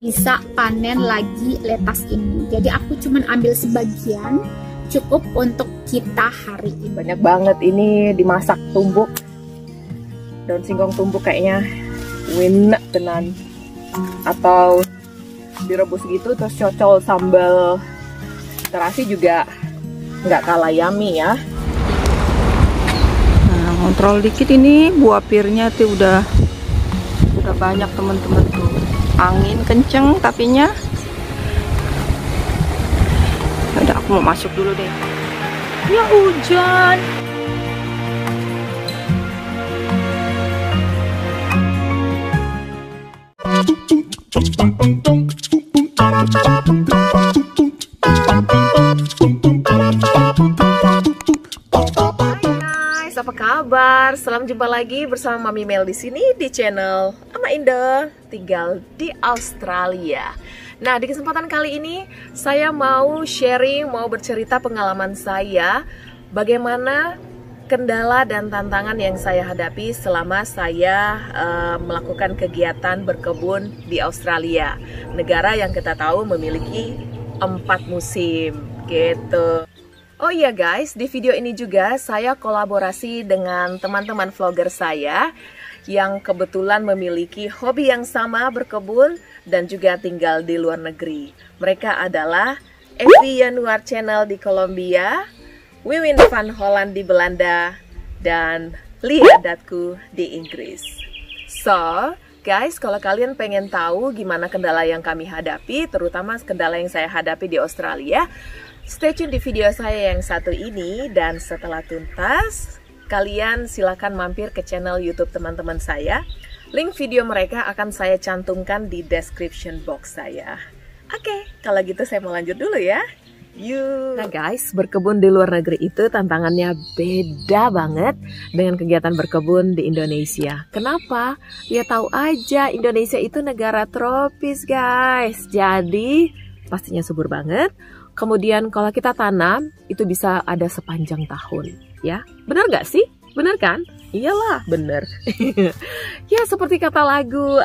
bisa panen lagi lettuce ini. Jadi aku cuman ambil sebagian, cukup untuk kita hari ini. Banyak banget ini dimasak tumbuk. Daun singkong tumbuk kayaknya enak tenan. Atau direbus gitu terus cocol sambal terasi juga nggak kalah yummy ya. Nah, kontrol dikit ini buah pirnya tuh udah banyak teman-teman tuh. Angin kenceng tapinya. Udah, aku mau masuk dulu deh. Ya hujan. Guys, apa kabar? Selamat jumpa lagi bersama Mami Mel di sini di channel Ama Indah tinggal di Australia. Nah, di kesempatan kali ini saya mau sharing, mau bercerita pengalaman saya bagaimana kendala dan tantangan yang saya hadapi selama saya melakukan kegiatan berkebun di Australia, negara yang kita tahu memiliki 4 musim gitu. Oh iya guys, di video ini juga saya kolaborasi dengan teman-teman vlogger saya yang kebetulan memiliki hobi yang sama, berkebun dan juga tinggal di luar negeri. Mereka adalah Evi Januar Channel di Kolombia, Wiwin van Holland di Belanda, dan Lia Datku di Inggris. So, guys, kalau kalian pengen tahu gimana kendala yang kami hadapi, terutama kendala yang saya hadapi di Australia, stay tune di video saya yang satu ini. Dan setelah tuntas, kalian silakan mampir ke channel YouTube teman-teman saya. Link video mereka akan saya cantumkan di description box saya. Oke, kalau gitu saya mau lanjut dulu ya. Yuk. Nah guys, berkebun di luar negeri itu tantangannya beda banget dengan kegiatan berkebun di Indonesia. Kenapa? Ya tahu aja, Indonesia itu negara tropis guys. Jadi pastinya subur banget. Kemudian kalau kita tanam, itu bisa ada sepanjang tahun ya. Bener gak sih? Bener kan? Iyalah, bener. Ya seperti kata lagu,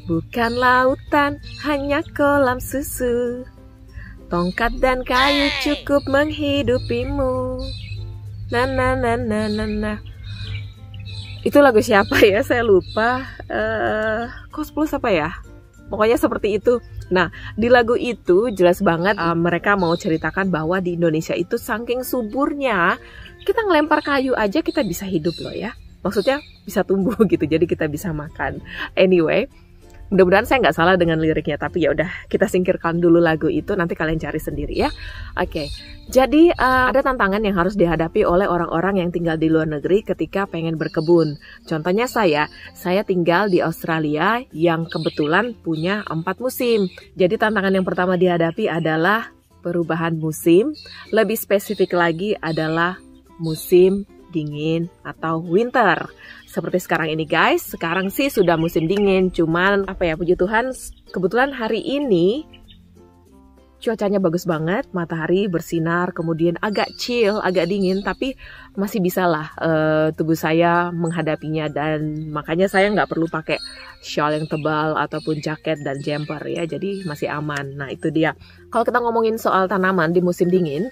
bukan lautan, hanya kolam susu. Tongkat dan kayu cukup menghidupimu. Na na na na na na. Itu lagu siapa ya? Saya lupa. Cosplus apa ya? Pokoknya seperti itu. Nah, di lagu itu jelas banget mereka mau ceritakan bahwa di Indonesia itu saking suburnya, kita ngelempar kayu aja kita bisa hidup loh ya. Maksudnya bisa tumbuh gitu, jadi kita bisa makan. Anyway, mudah-mudahan saya nggak salah dengan liriknya, tapi ya udah kita singkirkan dulu lagu itu, nanti kalian cari sendiri ya. Oke, jadi ada tantangan yang harus dihadapi oleh orang-orang yang tinggal di luar negeri ketika pengen berkebun. Contohnya saya tinggal di Australia yang kebetulan punya 4 musim. Jadi tantangan yang pertama dihadapi adalah perubahan musim, lebih spesifik lagi adalah musim dingin atau winter. Seperti sekarang ini guys, sekarang sih sudah musim dingin, cuman apa ya, puji Tuhan kebetulan hari ini cuacanya bagus banget, matahari bersinar, kemudian agak chill, agak dingin, tapi masih bisa lah tubuh saya menghadapinya, dan makanya saya nggak perlu pakai shawl yang tebal ataupun jaket dan jumper ya, jadi masih aman. Nah itu dia. Kalau kita ngomongin soal tanaman di musim dingin,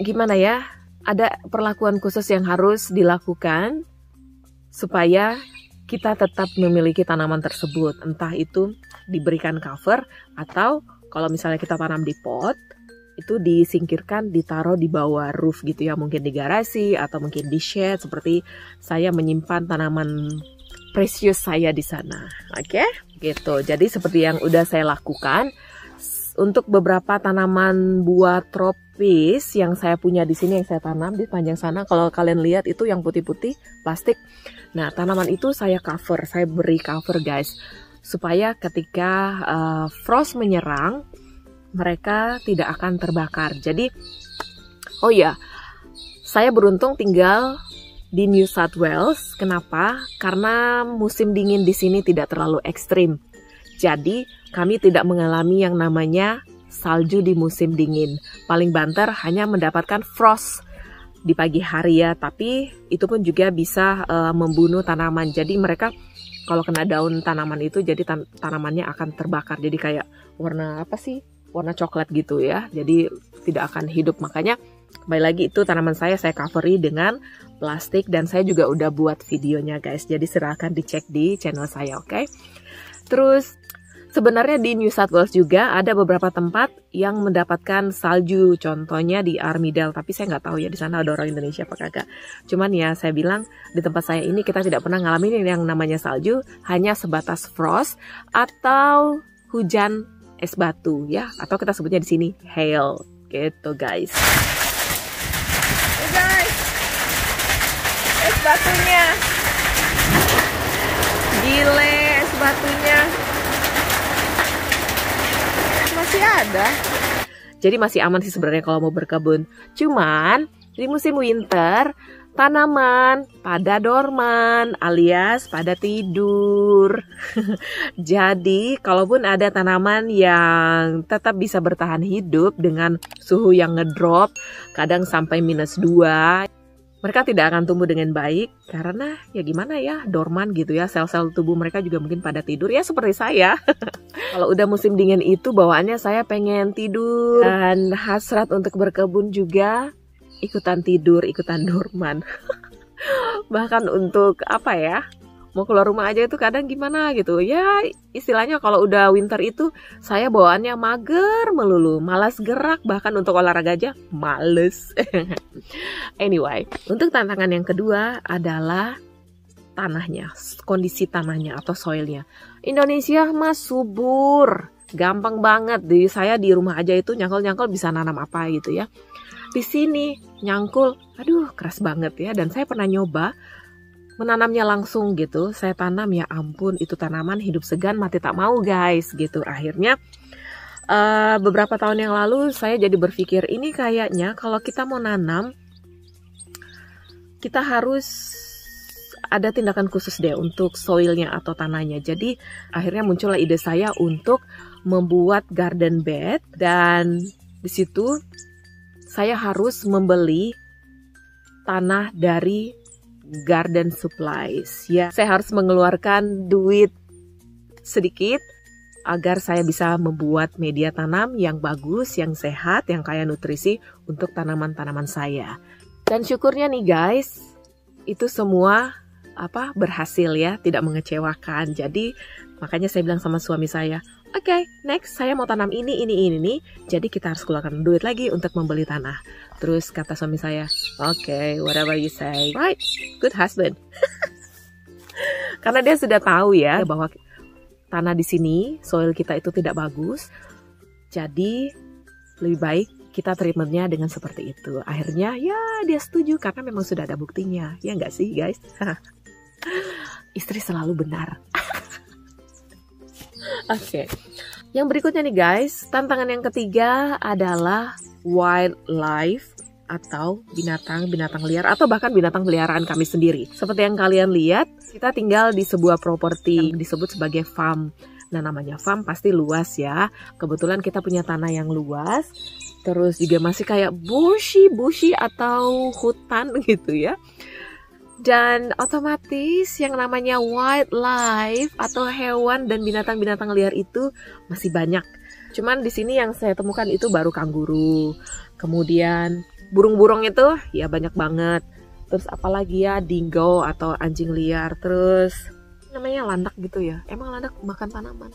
gimana ya? Ada perlakuan khusus yang harus dilakukan supaya kita tetap memiliki tanaman tersebut. Entah itu diberikan cover atau kalau misalnya kita tanam di pot, itu disingkirkan, ditaruh di bawah roof gitu ya. Mungkin di garasi atau mungkin di shed, seperti saya menyimpan tanaman precious saya di sana. Oke? Gitu. Jadi seperti yang udah saya lakukan. Untuk beberapa tanaman buah tropis yang saya punya di sini, yang saya tanam di panjang sana, kalau kalian lihat itu yang putih-putih plastik. Nah, tanaman itu saya cover, saya beri cover guys, supaya ketika frost menyerang, mereka tidak akan terbakar. Jadi, oh ya, saya beruntung tinggal di New South Wales. Kenapa? Karena musim dingin di sini tidak terlalu ekstrim. Jadi kami tidak mengalami yang namanya salju di musim dingin. Paling banter hanya mendapatkan frost di pagi hari ya, tapi itu pun juga bisa membunuh tanaman. Jadi mereka kalau kena daun tanaman itu jadi tanamannya akan terbakar. Jadi kayak warna apa sih? Warna coklat gitu ya. Jadi tidak akan hidup. Makanya kembali lagi itu tanaman saya coveri dengan plastik dan saya juga udah buat videonya guys. Jadi silahkan dicek di channel saya, oke? Terus sebenarnya di New South Wales juga ada beberapa tempat yang mendapatkan salju, contohnya di Armidale, tapi saya nggak tahu ya di sana ada orang Indonesia apa kagak. Cuman ya saya bilang di tempat saya ini kita tidak pernah ngalamin yang namanya salju, hanya sebatas frost atau hujan es batu ya, atau kita sebutnya di sini hail gitu guys. Guys, es batunya, gile es batunya. Masih ada. Jadi masih aman sih sebenarnya kalau mau berkebun. Cuman di musim winter tanaman pada dorman alias pada tidur. Jadi kalaupun ada tanaman yang tetap bisa bertahan hidup dengan suhu yang ngedrop kadang sampai -2, mereka tidak akan tumbuh dengan baik karena ya gimana ya, dorman gitu ya, sel-sel tubuh mereka juga mungkin pada tidur ya seperti saya. Kalau udah musim dingin itu bawaannya saya pengen tidur dan hasrat untuk berkebun juga ikutan tidur, ikutan dorman. Bahkan untuk apa ya, mau keluar rumah aja itu kadang gimana gitu ya, istilahnya kalau udah winter itu saya bawaannya mager melulu, malas gerak, bahkan untuk olahraga aja males. Anyway, untuk tantangan yang kedua adalah tanahnya, kondisi tanahnya atau soilnya. Indonesia mah subur, gampang banget. Saya di rumah aja itu nyangkul-nyangkul bisa nanam apa gitu ya. Di sini nyangkul, aduh keras banget ya. Dan saya pernah nyoba menanamnya langsung gitu. Saya tanam, ya ampun, itu tanaman hidup segan mati tak mau guys gitu. Akhirnya beberapa tahun yang lalu saya jadi berpikir, ini kayaknya kalau kita mau nanam kita harus ada tindakan khusus deh untuk soilnya atau tanahnya. Jadi akhirnya muncullah ide saya untuk membuat garden bed, dan di situ saya harus membeli tanah dari garden supplies ya. Saya harus mengeluarkan duit sedikit agar saya bisa membuat media tanam yang bagus, yang sehat, yang kaya nutrisi untuk tanaman-tanaman saya. Dan syukurnya nih guys, itu semua berhasil ya, tidak mengecewakan. Jadi makanya saya bilang sama suami saya, oke, next saya mau tanam ini. Jadi kita harus keluarkan duit lagi untuk membeli tanah. Terus kata suami saya, oke, whatever you say. Right, good husband. Karena dia sudah tahu ya bahwa tanah di sini, soil kita itu tidak bagus. Jadi lebih baik kita treatmentnya dengan seperti itu. Akhirnya ya dia setuju karena memang sudah ada buktinya. Ya nggak sih guys? Istri selalu benar. Oke. Yang berikutnya nih guys, tantangan yang ketiga adalah wildlife atau binatang liar atau bahkan binatang peliharaan kami sendiri. Seperti yang kalian lihat, kita tinggal di sebuah properti yang disebut sebagai farm. Nah, namanya farm pasti luas ya. Kebetulan kita punya tanah yang luas. Terus juga masih kayak bushy atau hutan gitu ya. Dan otomatis yang namanya wildlife atau hewan dan binatang-binatang liar itu masih banyak. Cuman di sini yang saya temukan itu baru kanguru. Kemudian burung-burung itu ya banyak banget. Terus apalagi ya, dingo atau anjing liar. Terus namanya landak gitu ya. Emang landak makan tanaman?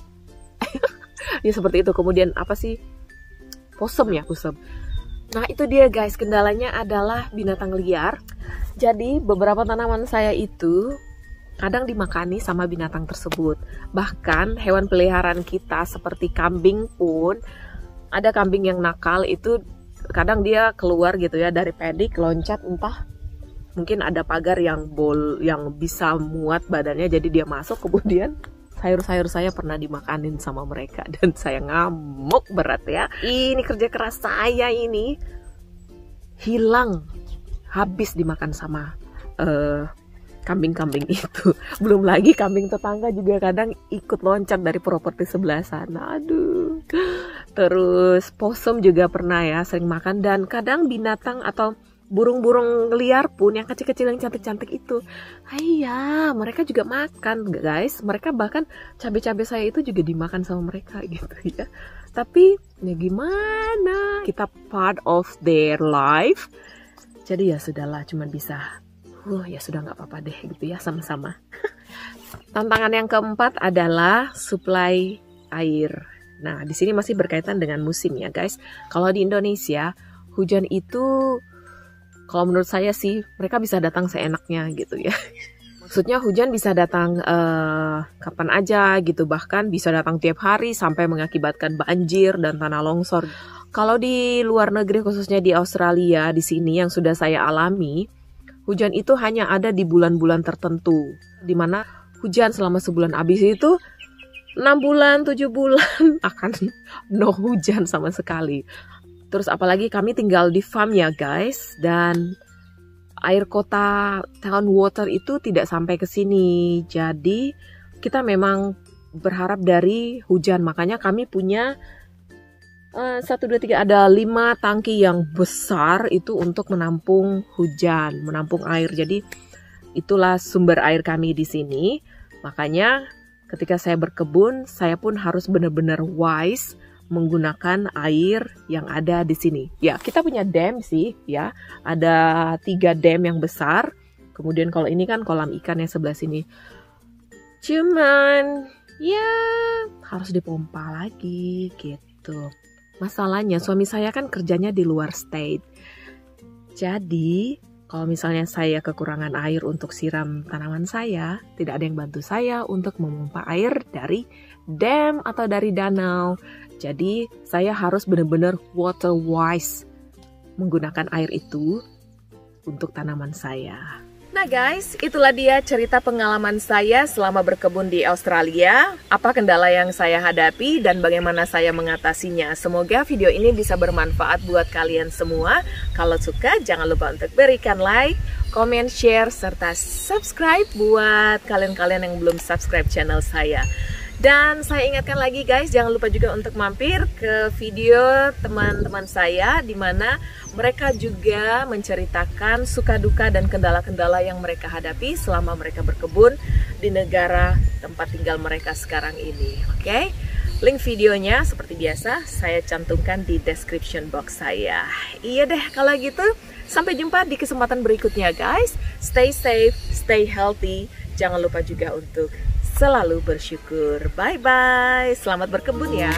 Ya seperti itu. Kemudian apa sih? Possum ya, possum. Nah itu dia guys, kendalanya adalah binatang liar. Jadi beberapa tanaman saya itu kadang dimakani sama binatang tersebut. Bahkan hewan peliharaan kita seperti kambing pun, ada kambing yang nakal itu kadang dia keluar gitu ya dari pedik, loncat, entah mungkin ada pagar yang bisa muat badannya, jadi dia masuk. Kemudian sayur-sayur saya pernah dimakanin sama mereka dan saya ngamuk berat ya. Ini kerja keras saya ini hilang, habis dimakan sama kambing-kambing itu. Belum lagi kambing tetangga juga kadang ikut loncat dari properti sebelah sana. Aduh. Terus possum juga pernah ya sering makan, dan kadang binatang atau burung-burung liar pun yang kecil-kecil yang cantik-cantik itu, iya mereka juga makan guys. Mereka bahkan cabai-cabai saya itu juga dimakan sama mereka gitu ya. Tapi ya gimana, kita part of their life. Jadi ya sudahlah, cuman bisa ya sudah nggak apa-apa deh gitu ya, sama-sama. Tantangan yang keempat adalah suplai air. Nah, di sini masih berkaitan dengan musim ya guys. Kalau di Indonesia, hujan itu kalau menurut saya sih mereka bisa datang seenaknya gitu ya. Maksudnya hujan bisa datang kapan aja gitu, bahkan bisa datang tiap hari sampai mengakibatkan banjir dan tanah longsor. Kalau di luar negeri, khususnya di Australia, di sini yang sudah saya alami, hujan itu hanya ada di bulan-bulan tertentu, dimana hujan selama sebulan, habis itu 6 bulan, 7 bulan akan no hujan sama sekali. Terus apalagi kami tinggal di farm ya guys, dan air kota town water itu tidak sampai ke sini. Jadi kita memang berharap dari hujan, makanya kami punya 1, 2, 3 ada 5 tangki yang besar itu untuk menampung hujan, menampung air. Jadi itulah sumber air kami di sini. Makanya ketika saya berkebun, saya pun harus benar-benar wise menggunakan air yang ada di sini. Ya, kita punya dam sih, ya. Ada 3 dam yang besar. Kemudian kalau ini kan kolam ikan yang sebelah sini. Cuman, ya harus dipompa lagi gitu. Masalahnya suami saya kan kerjanya di luar state. Jadi, kalau misalnya saya kekurangan air untuk siram tanaman saya, tidak ada yang bantu saya untuk memompa air dari dam atau dari danau. Jadi saya harus benar-benar water wise menggunakan air itu untuk tanaman saya. Nah guys, itulah dia cerita pengalaman saya selama berkebun di Australia. Apa kendala yang saya hadapi dan bagaimana saya mengatasinya. Semoga video ini bisa bermanfaat buat kalian semua. Kalau suka, jangan lupa untuk berikan like, comment, share, serta subscribe buat kalian-kalian yang belum subscribe channel saya. Dan saya ingatkan lagi guys, jangan lupa juga untuk mampir ke video teman-teman saya, di mana mereka juga menceritakan suka duka dan kendala-kendala yang mereka hadapi selama mereka berkebun di negara tempat tinggal mereka sekarang ini. Oke? Link videonya seperti biasa saya cantumkan di description box saya. Iya deh, kalau gitu sampai jumpa di kesempatan berikutnya guys. Stay safe, stay healthy. Jangan lupa juga untuk selalu bersyukur. Bye-bye. Selamat berkebun ya.